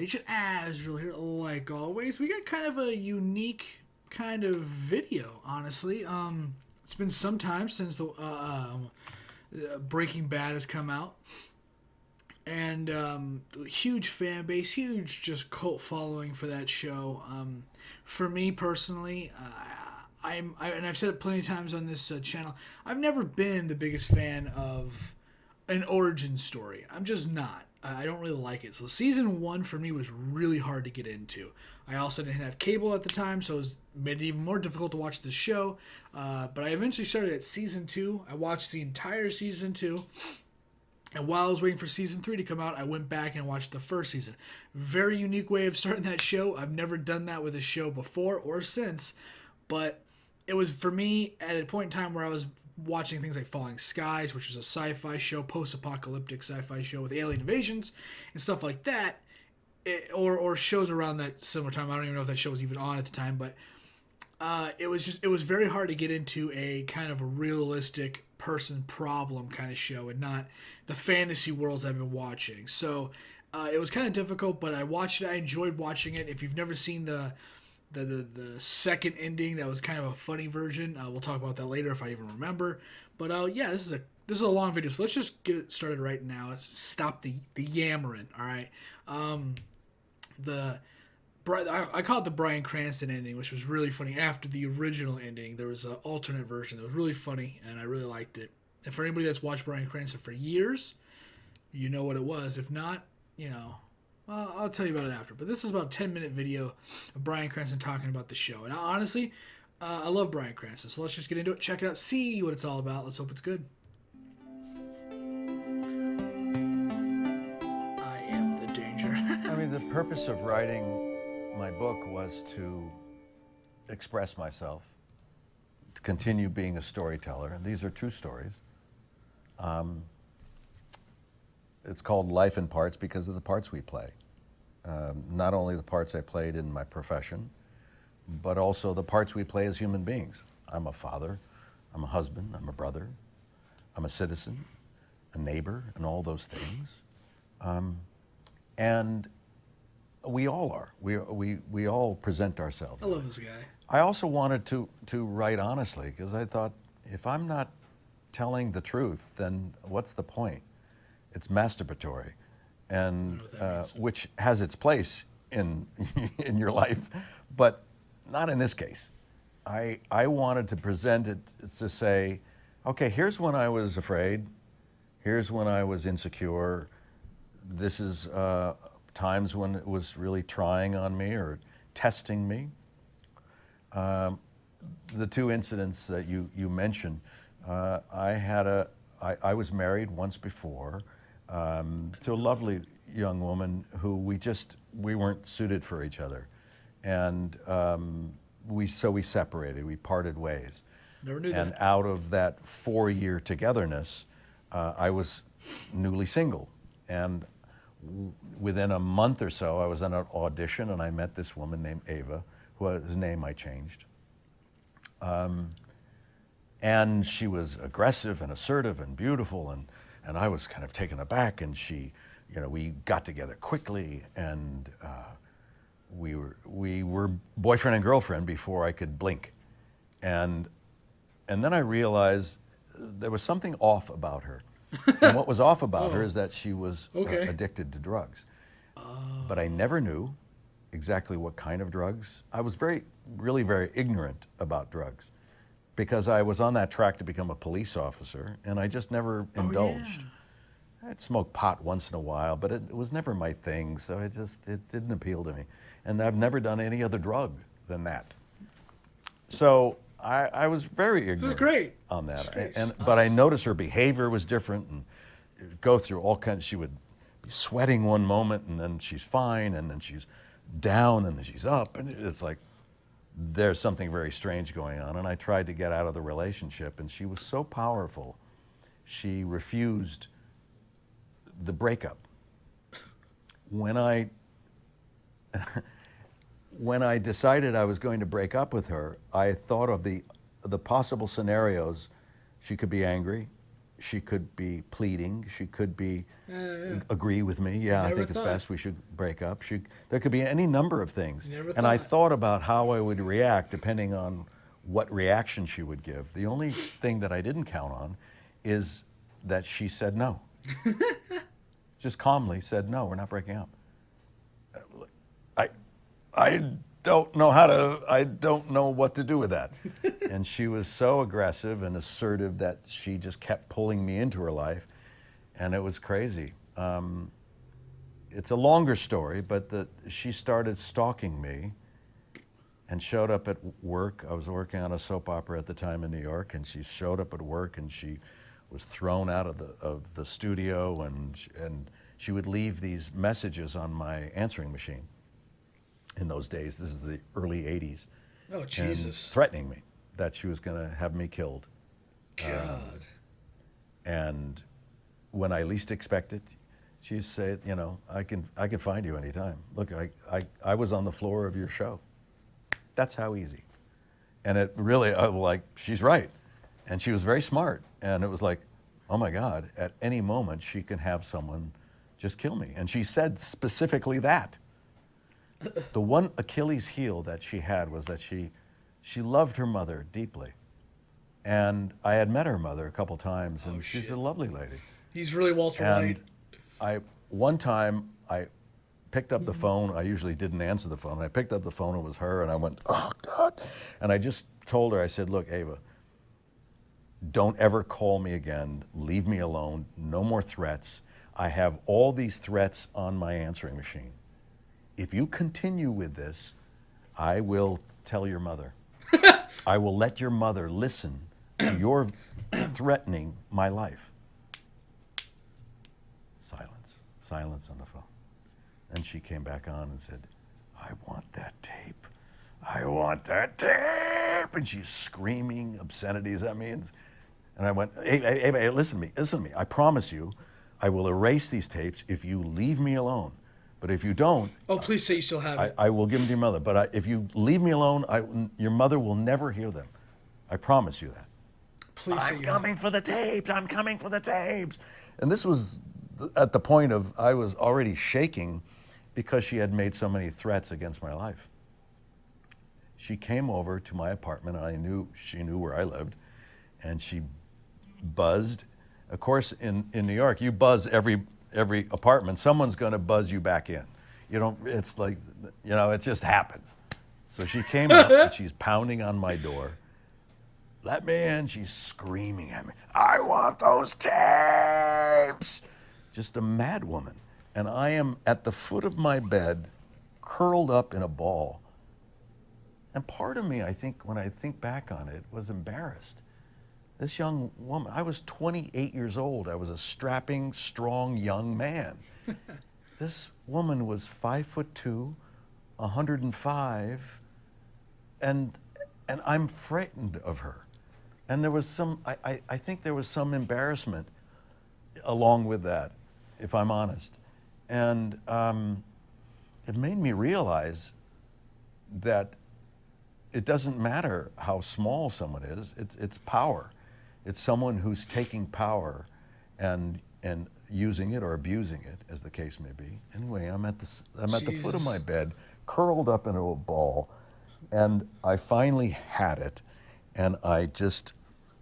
Agent Azrael here, like always. We got kind of a unique kind of video, honestly. It's been some time since the Breaking Bad has come out, and huge fan base, huge just cult following for that show. For me personally, and I've said it plenty of times on this channel, I've never been the biggest fan of an origin story. I'm just not. I don't really like it. So season 1 for me was really hard to get into. I also didn't have cable at the time, so it made it even more difficult to watch the show. But I eventually started at season 2. I watched the entire season 2. And while I was waiting for season 3 to come out, I went back and watched the first season. Very unique way of starting that show. I've never done that with a show before or since. But it was, for me, at a point in time where I was watching things like Falling Skies, which was a sci-fi show, post-apocalyptic sci-fi show with alien invasions and stuff like that, or shows around that similar time. I don't even know if that show was even on at the time, but it was very hard to get into a kind of a realistic person problem kind of show and not the fantasy worlds I've been watching. So it was kind of difficult, but I watched it. I enjoyed watching it. If you've never seen the second ending, that was kind of a funny version. We'll talk about that later if I even remember. But yeah, this is a long video, so let's just get it started right now. Let's stop the yammering. All right. I call it the Bryan Cranston ending, which was really funny. After the original ending, there was an alternate version that was really funny, and I really liked it. And for anybody that's watched Bryan Cranston for years, you know what it was. If not, well, I'll tell you about it after. But this is about a 10-minute video of Bryan Cranston talking about the show. And honestly, I love Bryan Cranston. So let's just get into it, check it out, see what it's all about. Let's hope it's good. I am the danger. I mean, the purpose of writing my book was to express myself, to continue being a storyteller. And these are true stories. It's called Life in Parts because of the parts we play. Not only the parts I played in my profession, but also the parts we play as human beings. I'm a father, I'm a husband, I'm a brother, I'm a citizen, a neighbor, and all those things. And we all are. We all present ourselves. I love this guy. I also wanted to write honestly, because I thought, if I'm not telling the truth, then what's the point? It's masturbatory, and which has its place in in your life, but not in this case. I wanted to present it to say, okay, here's when I was afraid, here's when I was insecure, this is times when it was really trying on me or testing me. The two incidents that you mentioned, I was married once before to a lovely young woman who we weren't suited for each other, and we separated. We parted ways. Never knew and that. out of that 4-year togetherness, I was newly single, and within a month or so, I was on an audition, and I met this woman named Ava, whose name I changed. And she was aggressive and assertive and beautiful, and I was kind of taken aback, and we got together quickly, and we were boyfriend and girlfriend before I could blink. And then I realized there was something off about her. And what was off about her is that she was addicted to drugs. But I never knew exactly what kind of drugs. I was really very ignorant about drugs, because I was on that track to become a police officer, and I just never indulged. I'd smoke pot once in a while, but it was never my thing, so it didn't appeal to me. And I've never done any other drug than that. So I was very ignorant. This is great. On that. But I noticed her behavior was different, and it would go through all kinds. She would be sweating one moment, and then she's fine, and then she's down, and then she's up, and it's like, there's something very strange going on. And I tried to get out of the relationship, and she was so powerful, she refused the breakup. When I decided I was going to break up with her, I thought of the possible scenarios. She could be angry, she could be pleading. She could be agree with me. Yeah, I Never think it's thought. best we should break up. There could be any number of things. Never And I thought. thought about how I would react depending on what reaction she would give. The only thing that I didn't count on is that she said no. Just calmly said, no, we're not breaking up. I don't know what to do with that. And she was so aggressive and assertive that she just kept pulling me into her life, and it was crazy. It's a longer story, but she started stalking me and showed up at work. I was working on a soap opera at the time in New York, and she showed up at work, and she was thrown out of the studio, and she would leave these messages on my answering machine. In those days, this is the early 80s. Oh, Jesus. And threatening me that she was going to have me killed. God. And when I least expect it, she'd say, you know, I can find you anytime. Look, I was on the floor of your show. That's how easy. And it really, like, she's right. And she was very smart. And it was like, oh my God, at any moment she can have someone just kill me. And she said specifically that. The one Achilles heel that she had was that she loved her mother deeply. And I had met her mother a couple times, and she's a lovely lady. He's really Walter White. And one time I picked up the phone. I usually didn't answer the phone. I picked up the phone, it was her, and I went, oh God. And I just told her, I said, look, Ava, don't ever call me again. Leave me alone. No more threats. I have all these threats on my answering machine. If you continue with this, I will tell your mother. I will let your mother listen to your threatening my life. Silence. Silence on the phone. Then she came back on and said, I want that tape. I want that tape. And she's screaming obscenities at me. And I went, hey, listen to me. I promise you, I will erase these tapes if you leave me alone. But if you don't, oh, please say you still have it. I will give them to your mother. But if you leave me alone, your mother will never hear them. I promise you that. Please say I'm coming for the tapes. I'm coming for the tapes. And this was at the point of I was already shaking because she had made so many threats against my life. She came over to my apartment, and she knew where I lived, and she buzzed. Of course, in New York, you buzz every apartment, someone's going to buzz you back in. It's like, it just happens. So she came up and she's pounding on my door. Let me in. She's screaming at me. I want those tapes. Just a mad woman. And I am at the foot of my bed, curled up in a ball. And part of me, I think, when I think back on it, was embarrassed. This young woman, I was 28 years old. I was a strapping, strong young man. This woman was 5'2", 105, and I'm frightened of her. And there was I think there was some embarrassment along with that, if I'm honest. And it made me realize that it doesn't matter how small someone is, it's power. It's someone who's taking power and using it or abusing it, as the case may be. Anyway, I'm at the foot of my bed, curled up into a ball, and I finally had it, and I just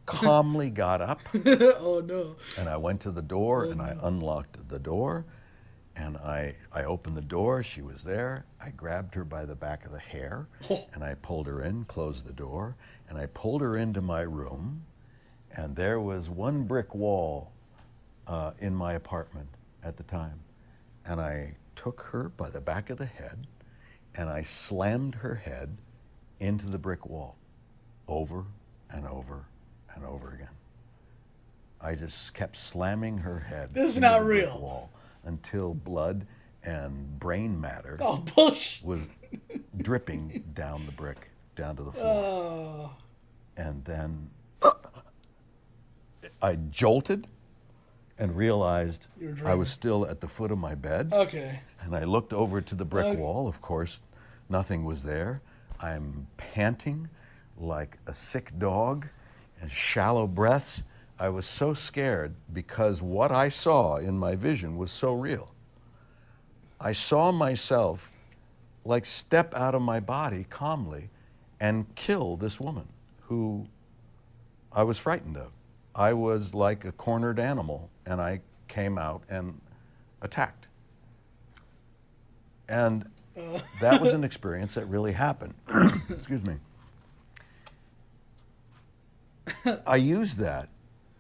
calmly got up. Oh no! And I went to the door, and I unlocked the door, and I opened the door. She was there. I grabbed her by the back of the hair, and I pulled her in, closed the door, and I pulled her into my room. And there was one brick wall in my apartment at the time. And I took her by the back of the head, and I slammed her head into the brick wall over and over and over again. I just kept slamming her head this is into not the brick real. wall until blood and brain matter was dripping down the brick, down to the floor. Oh. And then I jolted and realized I was still at the foot of my bed. Okay. And I looked over to the brick wall. Of course, nothing was there. I'm panting like a sick dog and shallow breaths. I was so scared because what I saw in my vision was so real. I saw myself like step out of my body calmly and kill this woman who I was frightened of. I was like a cornered animal, and I came out and attacked. And that was an experience that really happened. Excuse me. I used that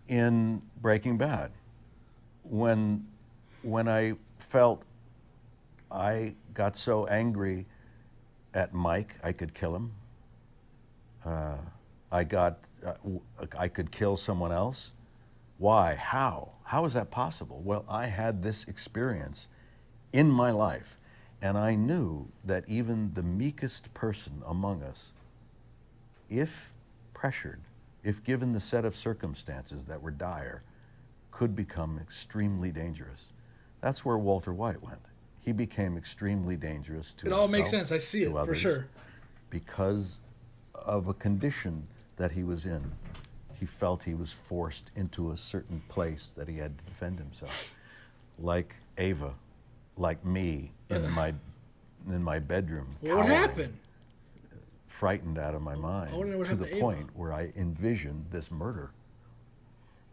in Breaking Bad. When I felt I got so angry at Mike, I could kill him. I could kill someone else. Why? How? How is that possible? Well, I had this experience in my life, and I knew that even the meekest person among us, if pressured, if given the set of circumstances that were dire, could become extremely dangerous. That's where Walter White went. He became extremely dangerous to himself. It all makes sense. I see it, for sure. Because of a condition that he was in. He felt he was forced into a certain place that he had to defend himself. Like Ava, like me in my bedroom. What happened? Frightened out of my mind to the point where I envisioned this murder.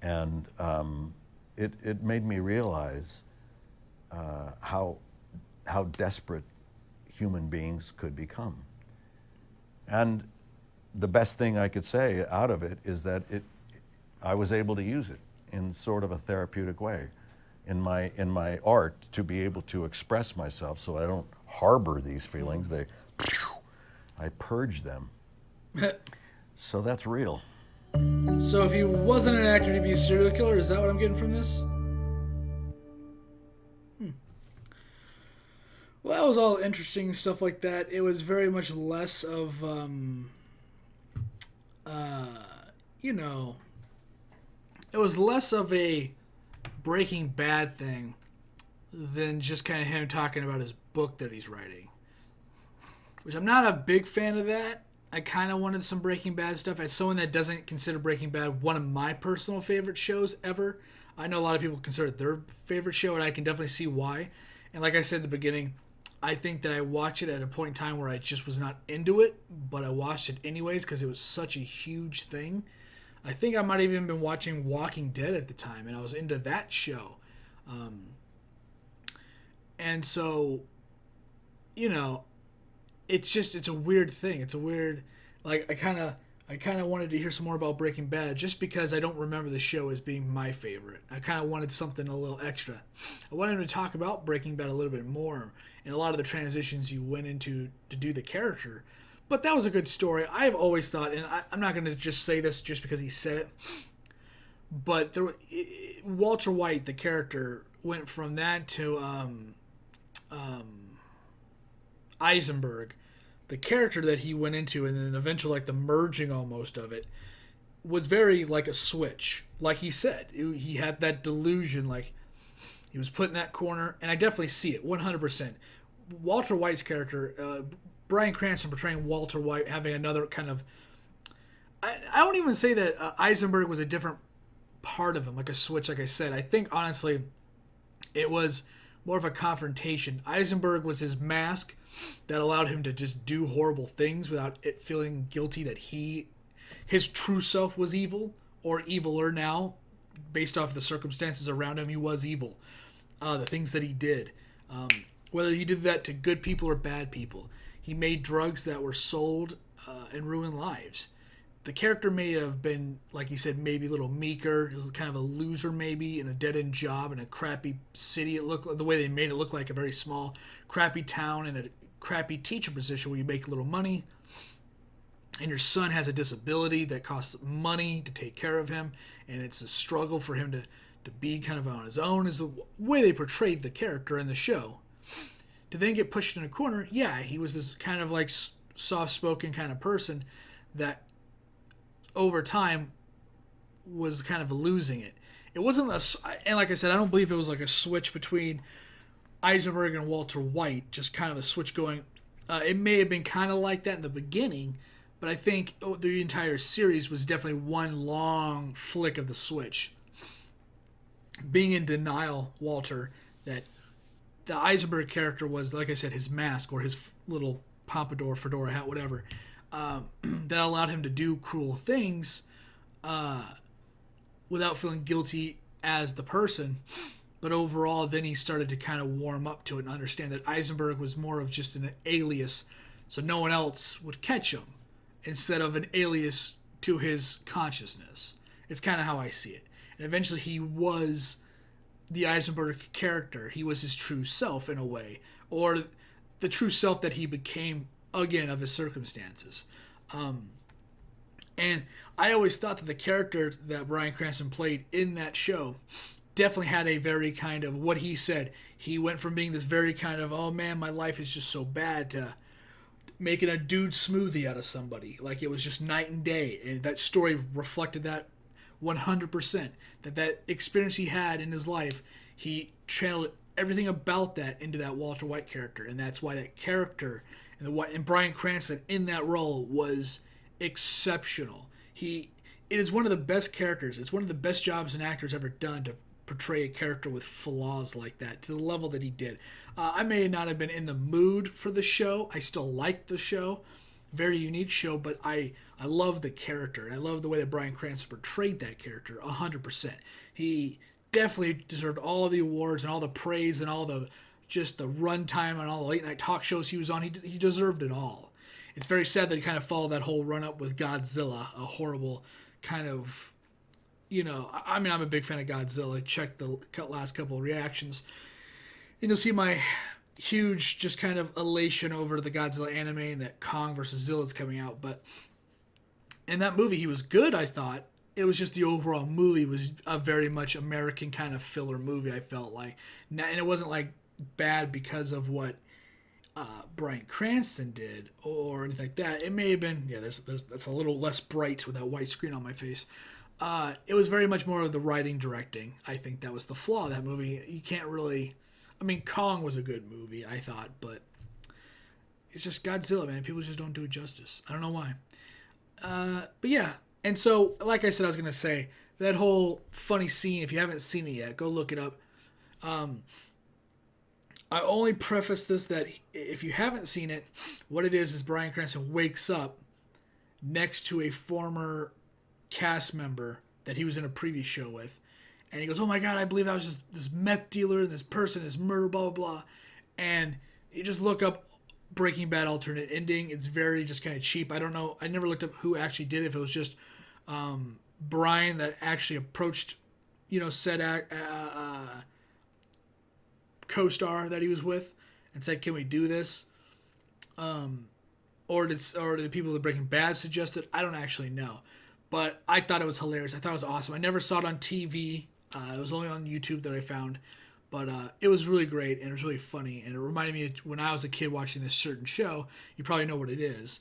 And it made me realize how desperate human beings could become. And the best thing I could say out of it is that I was able to use it in sort of a therapeutic way in my art, to be able to express myself so I don't harbor these feelings. I purge them. So that's real. So if he wasn't an actor, he'd be a serial killer? Is that what I'm getting from this? Well, that was all interesting stuff like that. It was very much less of, it was less of a Breaking Bad thing than just kind of him talking about his book that he's writing. Which I'm not a big fan of that. I kind of wanted some Breaking Bad stuff. As someone that doesn't consider Breaking Bad one of my personal favorite shows ever, I know a lot of people consider it their favorite show, and I can definitely see why. And like I said at the beginning, I think that I watched it at a point in time where I just was not into it, but I watched it anyways because it was such a huge thing. I think I might have even been watching Walking Dead at the time, and I was into that show. And so, it's a weird thing. It's a weird, like, I kind of wanted to hear some more about Breaking Bad just because I don't remember the show as being my favorite. I kind of wanted something a little extra. I wanted him to talk about Breaking Bad a little bit more and a lot of the transitions you went into to do the character. But that was a good story. I've always thought, and I'm not going to just say this just because he said it, but Walter White, the character, went from that to Eisenberg, the character that he went into, and then eventually like the merging almost of it, was very like a switch. Like he said, he had that delusion, like he was put in that corner, and I definitely see it 100%. Walter White's character, Bryan Cranston portraying Walter White, having another kind of, I don't even say that Eisenberg was a different part of him, like a switch, like I said. I think honestly it was more of a confrontation. Eisenberg was his mask that allowed him to just do horrible things without it feeling guilty that his true self was evil or eviler now. Based off the circumstances around him, he was evil. The things that he did. Whether he did that to good people or bad people. He made drugs that were sold and ruined lives. The character may have been, like he said, maybe a little meeker. He was kind of a loser maybe in a dead-end job in a crappy city. It looked like, the way they made it look like a very small, crappy town in a crappy teacher position where you make a little money. And your son has a disability that costs money to take care of him. And it's a struggle for him to be kind of on his own, is the way they portrayed the character in the show. To then get pushed in a corner, yeah, he was this kind of like soft-spoken kind of person that over time was kind of losing it. It wasn't and like I said, I don't believe it was like a switch between Eisenberg and Walter White, just kind of a switch going. It may have been kind of like that in the beginning, but But I think the entire series was definitely one long flick of the switch. Being in denial, Walter, that the Eisenberg character was, like I said, his mask or his little pompadour, fedora hat, whatever, that allowed him to do cruel things without feeling guilty as the person. But overall, then he started to kind of warm up to it and understand that Eisenberg was more of just an alias, so no one else would catch him, instead of an alias to his consciousness. It's kind of how I see it. And eventually he was the Eisenberg character. He was his true self in a way, or the true self that he became, again, of his circumstances. And I always thought that the character that Bryan Cranston played in that show definitely had a very kind of, what he said, he went from being this very kind of, oh man, my life is just so bad, to making a dude smoothie out of somebody. Like, it was just night and day. And that story reflected that 100%. That experience he had in his life, he channeled everything about that into that Walter White character. And that's why that character and Bryan Cranston in that role was exceptional. It is one of the best characters. It's one of the best jobs an actor's ever done to portray a character with flaws like that to the level that he did. I may not have been in the mood for the show. I still liked the show. Very unique show, but I love the character. I love the way that Bryan Cranston portrayed that character 100%. He definitely deserved all the awards and all the praise and all the just the runtime and all the late night talk shows he was on. He deserved it all. It's very sad that he kind of followed that whole run up with Godzilla, a horrible kind of, I mean, I'm a big fan of Godzilla. Check the last couple of reactions, and you'll see my huge just kind of elation over the Godzilla anime and that Kong versus Zilla is coming out. But in that movie, he was good, I thought. It was just the overall movie was a very much American kind of filler movie, I felt like. And it wasn't like bad because of what Bryan Cranston did or anything like that. It may have been, that's a little less bright with that white screen on my face. It was very much more of the writing, directing. I think that was the flaw of that movie. You can't really, I mean, Kong was a good movie, I thought, but it's just Godzilla, man. People just don't do it justice. I don't know why. But yeah, and so, like I said, I was going to say, that whole funny scene, if you haven't seen it yet, go look it up. I only preface this that if you haven't seen it, what it is Bryan Cranston wakes up next to a former cast member that he was in a previous show with, and he goes, oh my god, I believe I was just this meth dealer and this person is murder, blah, blah, blah. And you just look up Breaking Bad alternate ending. It's very just kind of cheap. I don't know. I never looked up who actually did it, if it was just Brian that actually approached, said co-star that he was with and said, can we do this? Or did people that Breaking Bad suggest it? I don't actually know. But I thought it was hilarious. I thought it was awesome. I never saw it on TV. It was only on YouTube that I found. But it was really great, and it was really funny. And it reminded me of when I was a kid watching this certain show. You probably know what it is.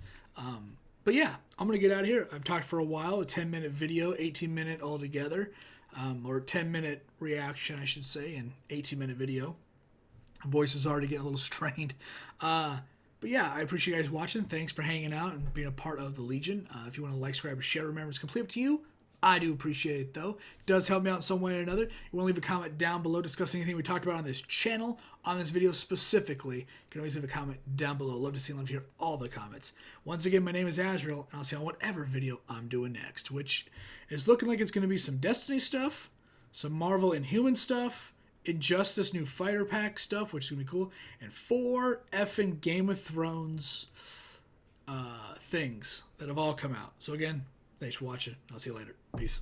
But yeah, I'm going to get out of here. I've talked for a while. A 10-minute video, 18-minute altogether. Or 10-minute reaction, I should say, and 18-minute video. Voice is already getting a little strained. But yeah, I appreciate you guys watching. Thanks for hanging out and being a part of the Legion. If you want to like, subscribe, or share, remember it's completely up to you. I do appreciate it, though. It does help me out in some way or another. You want to leave a comment down below discussing anything we talked about on this channel, on this video specifically. You can always leave a comment down below. Love to see and love to hear all the comments. Once again, my name is Azrael, and I'll see you on whatever video I'm doing next, which is looking like it's going to be some Destiny stuff, some Marvel Inhuman stuff, Injustice new fighter pack stuff, which is going to be cool, and 4 effing Game of Thrones things that have all come out. So again, thanks for watching. I'll see you later. Peace.